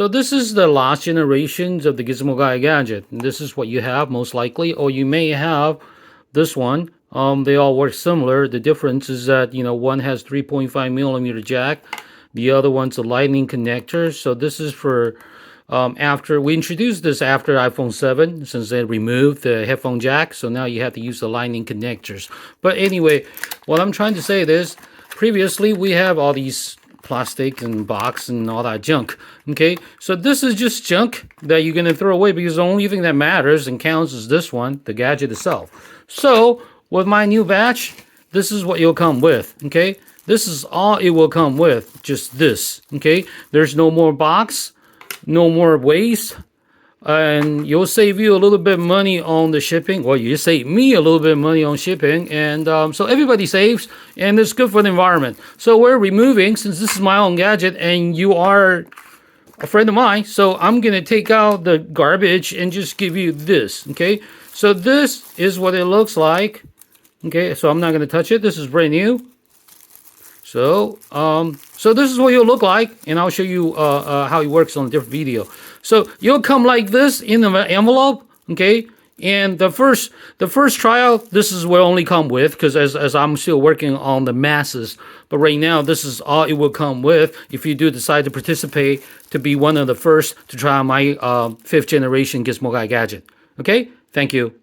So this is the last generations of the Gizmo Guy Gadget. And this is what you have most likely, or you may have this one. They all work similar. The difference is that, one has 3.5mm jack. The other one's a lightning connector. So this is for after we introduced this after iPhone 7, since they removed the headphone jack. So now you have to use the lightning connectors. But anyway, what I'm trying to say is, previously we have all these plastic and box and all that junk. Okay, so this is just junk that you're gonna throw away, because the only thing that matters and counts is this one, the gadget itself. So with my new batch, this is what you'll come with. Okay, this is all it will come with, just this. Okay, there's no more box, no more waste, and you'll save you a little bit of money on the shipping. Well, you save me a little bit of money on shipping, and so everybody saves, and it's good for the environment. So we're removing, since this is my own gadget and you are a friend of mine, so I'm gonna take out the garbage and just give you this. Okay, so this is what it looks like. Okay, so I'm not gonna touch it. This is brand new. So, so this is what you'll look like, and I'll show you how it works on a different video. So you'll come like this in the envelope, okay? And the first trial, this is what only come with, because as I'm still working on the masses. But right now, this is all it will come with if you do decide to participate to be one of the first to try my 5th generation Gizmo Guy Gadget. Okay? Thank you.